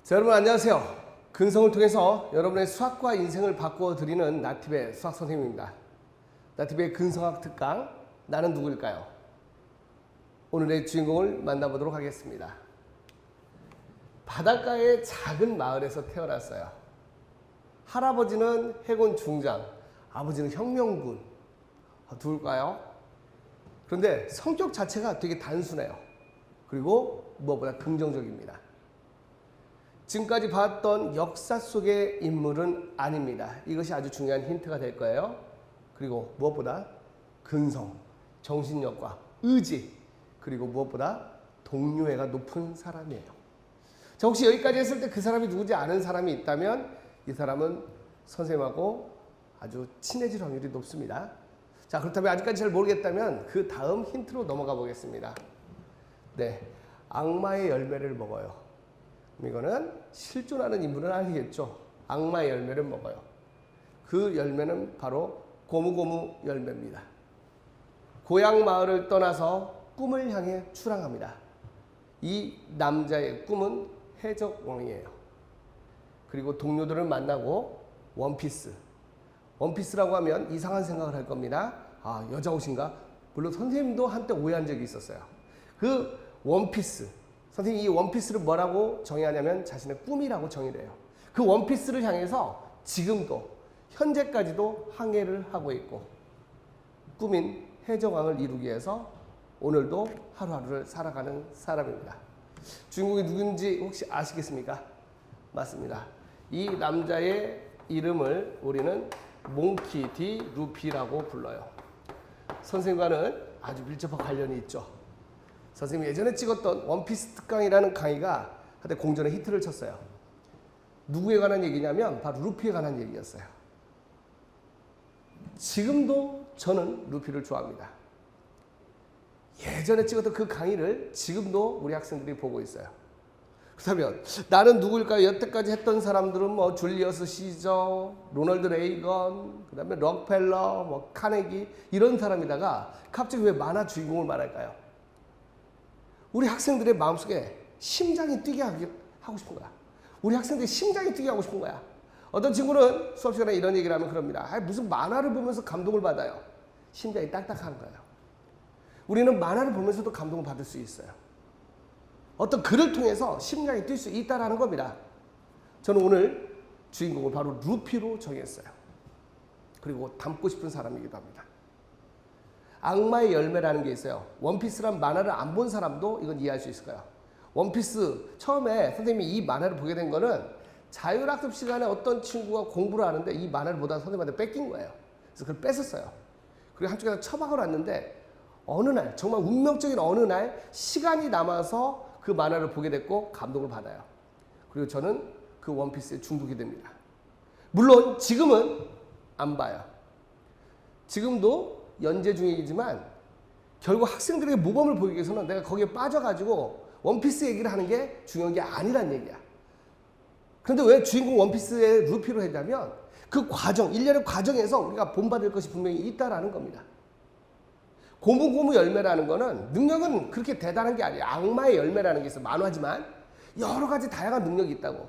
자, 여러분 안녕하세요. 근성을 통해서 여러분의 수학과 인생을 바꾸어 드리는 나티브의 수학 선생님입니다. 나티브의 근성학 특강, 나는 누구일까요? 오늘의 주인공을 만나보도록 하겠습니다. 바닷가의 작은 마을에서 태어났어요. 할아버지는 해군 중장, 아버지는 혁명군. 누굴까요? 그런데 성격 자체가 되게 단순해요. 그리고 무엇보다 긍정적입니다. 지금까지 봤던 역사 속의 인물은 아닙니다. 이것이 아주 중요한 힌트가 될 거예요. 그리고 무엇보다 근성, 정신력과 의지, 그리고 무엇보다 동료애가 높은 사람이에요. 자, 혹시 여기까지 했을 때 그 사람이 누구지 아는 사람이 있다면 이 사람은 선생님하고 아주 친해질 확률이 높습니다. 자, 그렇다면 아직까지 잘 모르겠다면 그 다음 힌트로 넘어가 보겠습니다. 네, 악마의 열매를 먹어요. 이거는 실존하는 인물은 아니겠죠. 악마의 열매를 먹어요. 그 열매는 바로 고무고무 열매입니다. 고향 마을을 떠나서 꿈을 향해 출항합니다. 이 남자의 꿈은 해적왕이에요. 그리고 동료들을 만나고 원피스. 원피스라고 하면 이상한 생각을 할 겁니다. 아, 여자 옷인가? 물론 선생님도 한때 오해한 적이 있었어요. 그 원피스. 선생님이 이 원피스를 뭐라고 정의하냐면 자신의 꿈이라고 정의를 해요. 그 원피스를 향해서 지금도 현재까지도 항해를 하고 있고 꿈인 해적왕을 이루기 위해서 오늘도 하루하루를 살아가는 사람입니다. 주인공이 누군지 혹시 아시겠습니까? 맞습니다. 이 남자의 이름을 우리는 몽키 디 루피라고 불러요. 선생님과는 아주 밀접한 관련이 있죠. 선생님이 예전에 찍었던 원피스 특강이라는 강의가 한때 공전에 히트를 쳤어요. 누구에 관한 얘기냐면 바로 루피에 관한 얘기였어요. 지금도 저는 루피를 좋아합니다. 예전에 찍었던 그 강의를 지금도 우리 학생들이 보고 있어요. 그렇다면 나는 누구일까요? 여태까지 했던 사람들은 뭐 줄리어스 시저, 로널드 레이건, 그 다음에 록펠러, 뭐 카네기 이런 사람이다가 갑자기 왜 만화 주인공을 말할까요? 우리 학생들의 마음속에 심장이 뛰게 하고 싶은 거야. 우리 학생들이 심장이 뛰게 하고 싶은 거야. 어떤 친구는 수업 시간에 이런 얘기를 하면 그럽니다. 아니, 무슨 만화를 보면서 감동을 받아요. 심장이 딱딱한 거예요. 우리는 만화를 보면서도 감동을 받을 수 있어요. 어떤 글을 통해서 심장이 뛸 수 있다는 겁니다. 저는 오늘 주인공을 바로 루피로 정했어요. 그리고 닮고 싶은 사람이기도 합니다. 악마의 열매라는 게 있어요. 원피스란 만화를 안 본 사람도 이건 이해할 수 있을 거예요. 원피스 처음에 선생님이 이 만화를 보게 된 거는 자율학습 시간에 어떤 친구가 공부를 하는데 이 만화를 보다가 선생님한테 뺏긴 거예요. 그래서 그걸 뺏었어요. 그리고 한쪽에다 처박아 놨는데 어느 날 정말 운명적인 어느 날 시간이 남아서 그 만화를 보게 됐고 감동을 받아요. 그리고 저는 그 원피스에 중독이 됩니다. 물론 지금은 안 봐요. 지금도 연재 중이지만 결국 학생들에게 모범을 보이기 위해서는 내가 거기에 빠져가지고 원피스 얘기를 하는 게 중요한 게 아니란 얘기야. 그런데 왜 주인공 원피스의 루피로 했냐면 그 과정, 일련의 과정에서 우리가 본받을 것이 분명히 있다라는 겁니다. 고무고무 열매라는 거는 능력은 그렇게 대단한 게 아니에요. 악마의 열매라는 게 있어. 만화지만 여러 가지 다양한 능력이 있다고.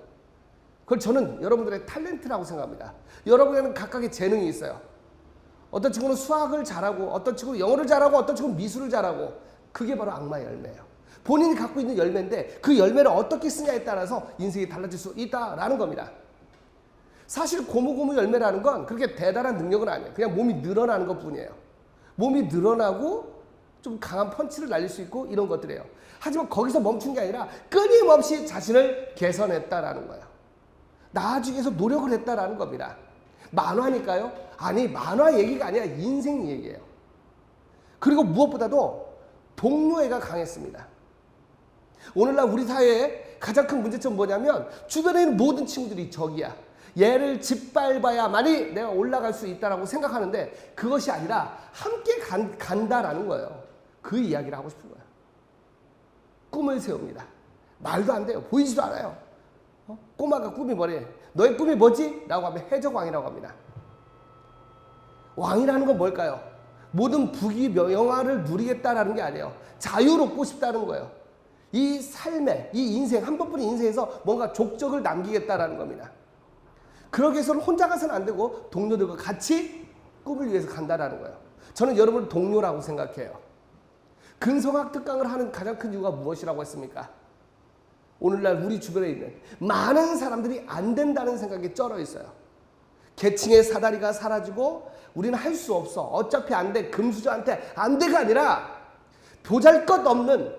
그걸 저는 여러분들의 탤런트라고 생각합니다. 여러분에는 각각의 재능이 있어요. 어떤 친구는 수학을 잘하고 어떤 친구는 영어를 잘하고 어떤 친구는 미술을 잘하고 그게 바로 악마의 열매예요. 본인이 갖고 있는 열매인데 그 열매를 어떻게 쓰냐에 따라서 인생이 달라질 수 있다라는 겁니다. 사실 고무고무 열매라는 건 그렇게 대단한 능력은 아니에요. 그냥 몸이 늘어나는 것뿐이에요. 몸이 늘어나고 좀 강한 펀치를 날릴 수 있고 이런 것들이에요. 하지만 거기서 멈춘 게 아니라 끊임없이 자신을 개선했다라는 거예요. 나아지기 위해서 노력을 했다라는 겁니다. 만화니까요? 아니, 만화 얘기가 아니라 인생 얘기예요. 그리고 무엇보다도 동료애가 강했습니다. 오늘날 우리 사회의 가장 큰 문제점은 뭐냐면 주변에 있는 모든 친구들이 적이야. 얘를 짓밟아야만이 내가 올라갈 수 있다고 생각하는데 그것이 아니라 함께 간다라는 거예요. 그 이야기를 하고 싶은 거예요. 꿈을 세웁니다. 말도 안 돼요. 보이지도 않아요. 꼬마가 꿈이 뭐래? 너의 꿈이 뭐지? 라고 하면 해적왕이라고 합니다. 왕이라는 건 뭘까요? 모든 부귀 영화를 누리겠다라는 게 아니에요. 자유롭고 싶다는 거예요. 이 삶에, 이 인생, 한 번뿐인 인생에서 뭔가 족적을 남기겠다라는 겁니다. 그러기 위해서는 혼자 가서는 안 되고 동료들과 같이 꿈을 위해서 간다라는 거예요. 저는 여러분을 동료라고 생각해요. 근성학 특강을 하는 가장 큰 이유가 무엇이라고 했습니까? 오늘날 우리 주변에 있는 많은 사람들이 안 된다는 생각에 쩔어 있어요. 계층의 사다리가 사라지고 우리는 할 수 없어. 어차피 안 돼. 금수저한테 안 돼가 아니라 보잘것없는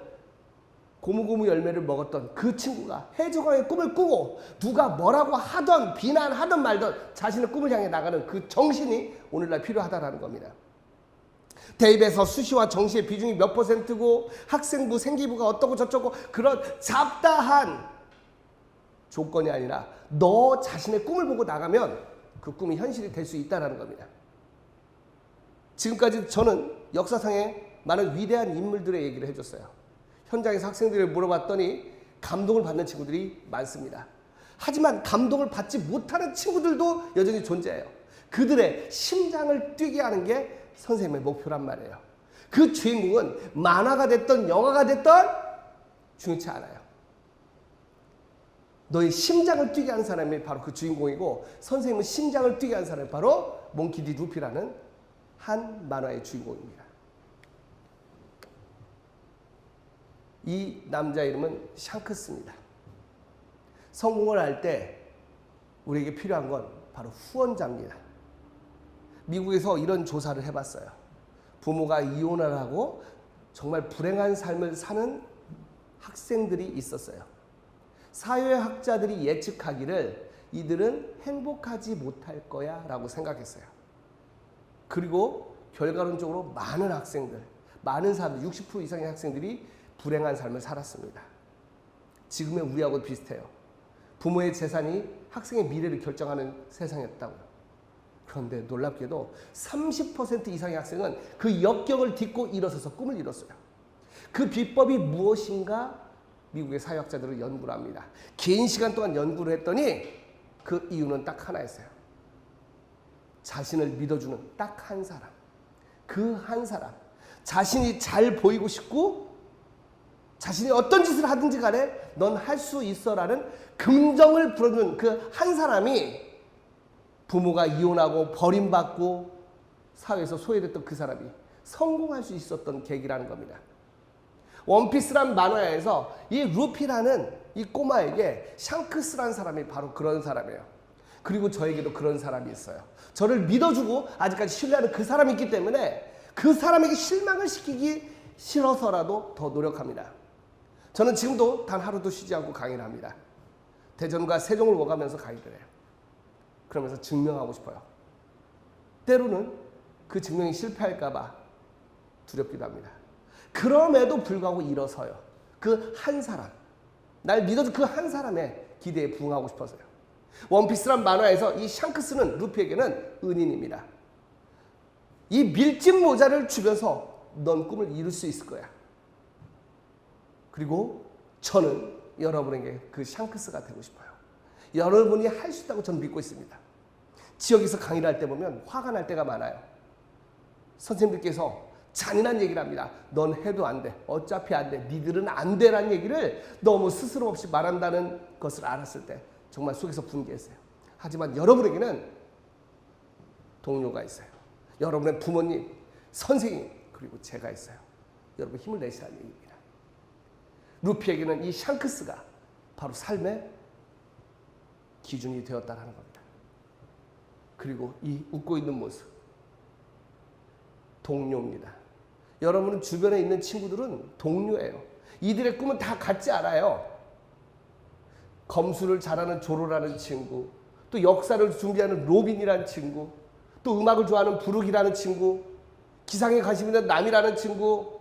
고무고무 열매를 먹었던 그 친구가 해적왕의 꿈을 꾸고 누가 뭐라고 하던 비난하던 말던 자신의 꿈을 향해 나가는 그 정신이 오늘날 필요하다라는 겁니다. 대입에서 수시와 정시의 비중이 몇 %고 학생부 생기부가 어떻고 저쩌고 그런 잡다한 조건이 아니라 너 자신의 꿈을 보고 나가면 그 꿈이 현실이 될 수 있다는 겁니다. 지금까지 저는 역사상의 많은 위대한 인물들의 얘기를 해줬어요. 현장에서 학생들을 물어봤더니 감동을 받는 친구들이 많습니다. 하지만 감동을 받지 못하는 친구들도 여전히 존재해요. 그들의 심장을 뛰게 하는 게 선생님의 목표란 말이에요. 그 주인공은 만화가 됐던 영화가 됐던 중요치 않아요. 너의 심장을 뛰게 하는 사람이 바로 그 주인공이고 선생님은 심장을 뛰게 하는 사람이 바로 몽키 D. 루피라는 한 만화의 주인공입니다. 이 남자 이름은 샹크스입니다. 성공을 할 때 우리에게 필요한 건 바로 후원자입니다. 미국에서 이런 조사를 해봤어요. 부모가 이혼을 하고 정말 불행한 삶을 사는 학생들이 있었어요. 사회학자들이 예측하기를 이들은 행복하지 못할 거야 라고 생각했어요. 그리고 결과론적으로 많은 학생들, 많은 사람들, 60% 이상의 학생들이 불행한 삶을 살았습니다. 지금의 우리하고 비슷해요. 부모의 재산이 학생의 미래를 결정하는 세상이었다고요. 그런데 놀랍게도 30% 이상의 학생은 그 역경을 딛고 일어서서 꿈을 이뤘어요. 그 비법이 무엇인가 미국의 사회학자들은 연구를 합니다. 긴 시간 동안 연구를 했더니 그 이유는 딱 하나였어요. 자신을 믿어주는 딱 한 사람. 그 한 사람. 자신이 잘 보이고 싶고 자신이 어떤 짓을 하든지 간에 넌 할 수 있어라는 긍정을 불어주는 그 한 사람이 부모가 이혼하고 버림받고 사회에서 소외됐던 그 사람이 성공할 수 있었던 계기라는 겁니다. 원피스란 만화에서 이 루피라는 이 꼬마에게 샹크스라는 사람이 바로 그런 사람이에요. 그리고 저에게도 그런 사람이 있어요. 저를 믿어주고 아직까지 신뢰하는 그 사람이 있기 때문에 그 사람에게 실망을 시키기 싫어서라도 더 노력합니다. 저는 지금도 단 하루도 쉬지 않고 강의를 합니다. 대전과 세종을 오가면서 강의를 해요. 그러면서 증명하고 싶어요. 때로는 그 증명이 실패할까 봐 두렵기도 합니다. 그럼에도 불구하고 일어서요. 그 한 사람, 날 믿어준 그 한 사람의 기대에 부응하고 싶어서요. 원피스란 만화에서 이 샹크스는 루피에게는 은인입니다. 이 밀짚 모자를 주면서 넌 꿈을 이룰 수 있을 거야. 그리고 저는 여러분에게 그 샹크스가 되고 싶어요. 여러분이 할 수 있다고 저는 믿고 있습니다. 지역에서 강의를 할 때 보면 화가 날 때가 많아요. 선생님들께서 잔인한 얘기를 합니다. 넌 해도 안 돼. 어차피 안 돼. 니들은 안 돼라는 얘기를 너무 스스럼 없이 말한다는 것을 알았을 때 정말 속에서 분개했어요. 하지만 여러분에게는 동료가 있어요. 여러분의 부모님, 선생님, 그리고 제가 있어요. 여러분 힘을 내시라는 얘기입니다. 루피에게는 이 샹크스가 바로 삶의 기준이 되었다는 겁니다. 그리고 이 웃고 있는 모습, 동료입니다. 여러분은 주변에 있는 친구들은 동료예요. 이들의 꿈은 다 같지 않아요. 검술을 잘하는 조로라는 친구, 또 역사를 준비하는 로빈이라는 친구, 또 음악을 좋아하는 부르기라는 친구, 기상에 관심 있는 남이라는 친구,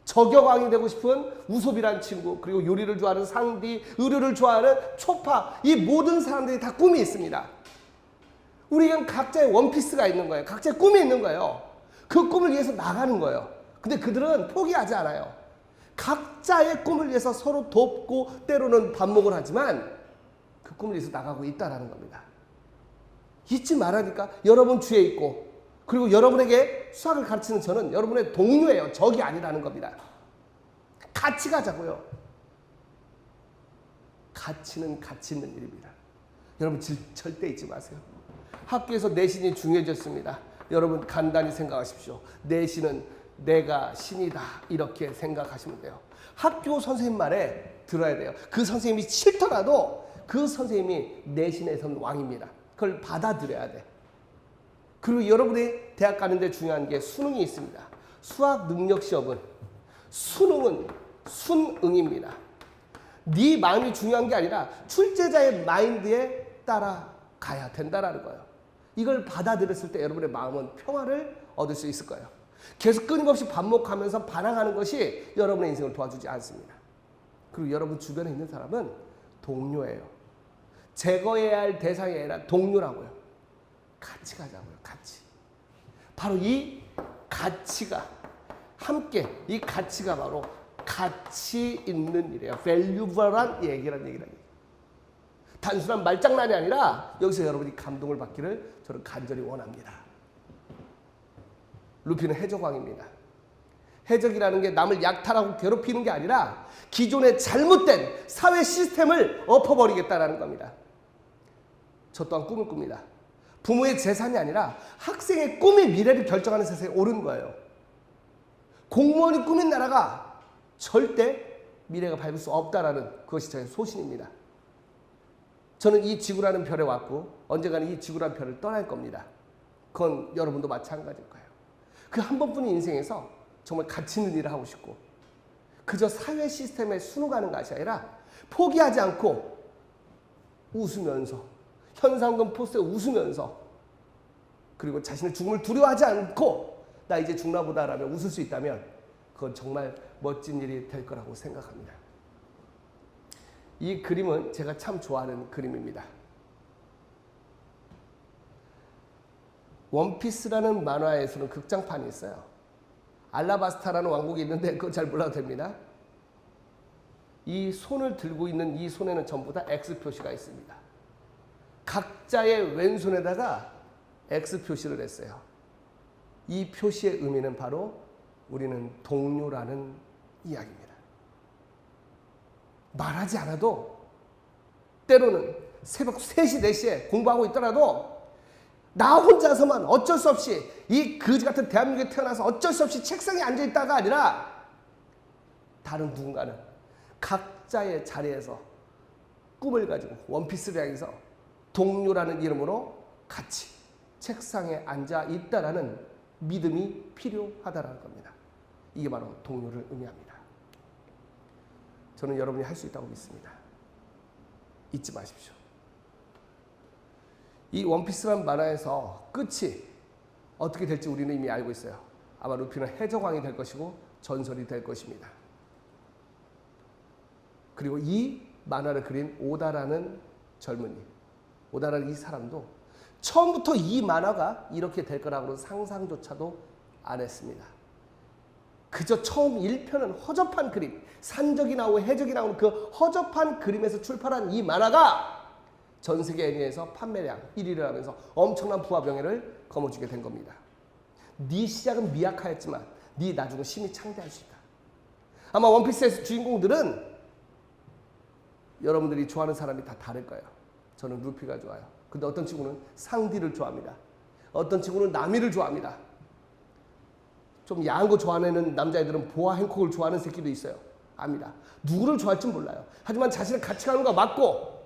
저격왕이 되고 싶은 우섭이라는 친구, 그리고 요리를 좋아하는 상디, 의류를 좋아하는 초파, 이 모든 사람들이 다 꿈이 있습니다. 우리에겐 각자의 원피스가 있는 거예요. 각자의 꿈이 있는 거예요. 그 꿈을 위해서 나가는 거예요. 근데 그들은 포기하지 않아요. 각자의 꿈을 위해서 서로 돕고 때로는 반목을 하지만 그 꿈을 위해서 나가고 있다는 겁니다. 잊지 말라니까. 여러분 주에 있고 그리고 여러분에게 수학을 가르치는 저는 여러분의 동료예요. 적이 아니라는 겁니다. 같이 가자고요. 가치는 가치 있는 일입니다. 여러분 절대 잊지 마세요. 학교에서 내신이 중요해졌습니다. 여러분 간단히 생각하십시오. 내신은 내가 신이다 이렇게 생각하시면 돼요. 학교 선생님 말에 들어야 돼요. 그 선생님이 싫더라도 그 선생님이 내신에선 왕입니다. 그걸 받아들여야 돼. 그리고 여러분이 대학 가는데 중요한 게 수능이 있습니다. 수학 능력 시험은 수능은 순응입니다. 네 마음이 중요한 게 아니라 출제자의 마인드에 따라가야 된다라는 거예요. 이걸 받아들였을 때 여러분의 마음은 평화를 얻을 수 있을 거예요. 계속 끊임없이 반복하면서 반항하는 것이 여러분의 인생을 도와주지 않습니다. 그리고 여러분 주변에 있는 사람은 동료예요. 제거해야 할 대상이 아니라 동료라고요. 같이 가자고요. 같이. 바로 이 가치가 함께 이 가치가 바로 가치 있는 일이에요. valuable한 얘기란 얘기란 얘기. 단순한 말장난이 아니라 여기서 여러분이 감동을 받기를 저는 간절히 원합니다. 루피는 해적왕입니다. 해적이라는 게 남을 약탈하고 괴롭히는 게 아니라 기존의 잘못된 사회 시스템을 엎어버리겠다라는 겁니다. 저 또한 꿈을 꿉니다. 부모의 재산이 아니라 학생의 꿈의 미래를 결정하는 세상에 오른 거예요. 공무원이 꾸민 나라가 절대 미래가 밝을 수 없다라는 그것이 저의 소신입니다. 저는 이 지구라는 별에 왔고 언젠가는 이 지구라는 별을 떠날 겁니다. 그건 여러분도 마찬가지일 거예요. 그 한 번뿐인 인생에서 정말 가치 있는 일을 하고 싶고 그저 사회 시스템에 순응하는 것이 아니라 포기하지 않고 웃으면서 현상금 포스트에 웃으면서 그리고 자신의 죽음을 두려워하지 않고 나 이제 죽나 보다라며 웃을 수 있다면 그건 정말 멋진 일이 될 거라고 생각합니다. 이 그림은 제가 참 좋아하는 그림입니다. 원피스라는 만화에서는 극장판이 있어요. 알라바스타라는 왕국이 있는데 그거 잘 몰라도 됩니다. 이 손을 들고 있는 이 손에는 전부 다 X 표시가 있습니다. 각자의 왼손에다가 X 표시를 했어요. 이 표시의 의미는 바로 우리는 동료라는 이야기입니다. 말하지 않아도 때로는 새벽 3시, 4시에 공부하고 있더라도 나 혼자서만 어쩔 수 없이 이 거지 같은 대한민국에 태어나서 어쩔 수 없이 책상에 앉아있다가 아니라 다른 누군가는 각자의 자리에서 꿈을 가지고 원피스를 향해서 동료라는 이름으로 같이 책상에 앉아 있다라는 믿음이 필요하다는 겁니다. 이게 바로 동료를 의미합니다. 저는 여러분이 할 수 있다고 믿습니다. 잊지 마십시오. 이 원피스란 만화에서 끝이 어떻게 될지 우리는 이미 알고 있어요. 아마 루피는 해적왕이 될 것이고 전설이 될 것입니다. 그리고 이 만화를 그린 오다라는 젊은이, 오다라는 이 사람도 처음부터 이 만화가 이렇게 될 거라고는 상상조차도 안 했습니다. 그저 처음 1편은 허접한 그림, 산적이 나오고 해적이 나오는 그 허접한 그림에서 출발한 이 만화가 전 세계 애니에서 판매량 1위를 하면서 엄청난 부와 명예를 거머쥐게 된 겁니다. 네 시작은 미약하였지만 네 나중은 심히 창대할 수 있다. 아마 원피스에서 주인공들은 여러분들이 좋아하는 사람이 다 다를 거예요. 저는 루피가 좋아요. 근데 어떤 친구는 상디를 좋아합니다. 어떤 친구는 나미를 좋아합니다. 좀 야한 거 좋아하는 남자애들은 보아 행콕을 좋아하는 새끼도 있어요. 압니다. 누구를 좋아할지 몰라요. 하지만 자신의 가치관과 맞고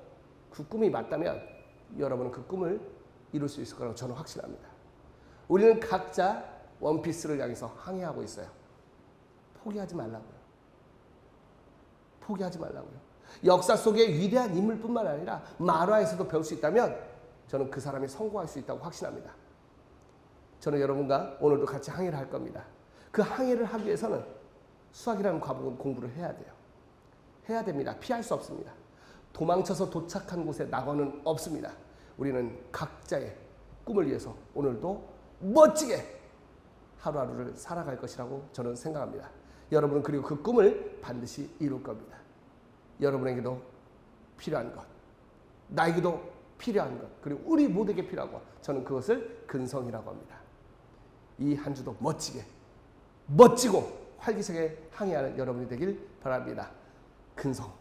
그 꿈이 맞다면 여러분은 그 꿈을 이룰 수 있을 거라고 저는 확신합니다. 우리는 각자 원피스를 향해서 항해하고 있어요. 포기하지 말라고요. 포기하지 말라고요. 역사 속의 위대한 인물뿐만 아니라 만화에서도 배울 수 있다면 저는 그 사람이 성공할 수 있다고 확신합니다. 저는 여러분과 오늘도 같이 항해를 할 겁니다. 그 항해를 하기 위해서는 수학이라는 과목은 공부를 해야 돼요. 해야 됩니다. 피할 수 없습니다. 도망쳐서 도착한 곳에 낙원은 없습니다. 우리는 각자의 꿈을 위해서 오늘도 멋지게 하루하루를 살아갈 것이라고 저는 생각합니다. 여러분은 그리고 그 꿈을 반드시 이룰 겁니다. 여러분에게도 필요한 것, 나에게도 필요한 것, 그리고 우리 모두에게 필요한 것, 저는 그것을 근성이라고 합니다. 이 한 주도 멋지고 활기차게 항해하는 여러분이 되길 바랍니다. 근성.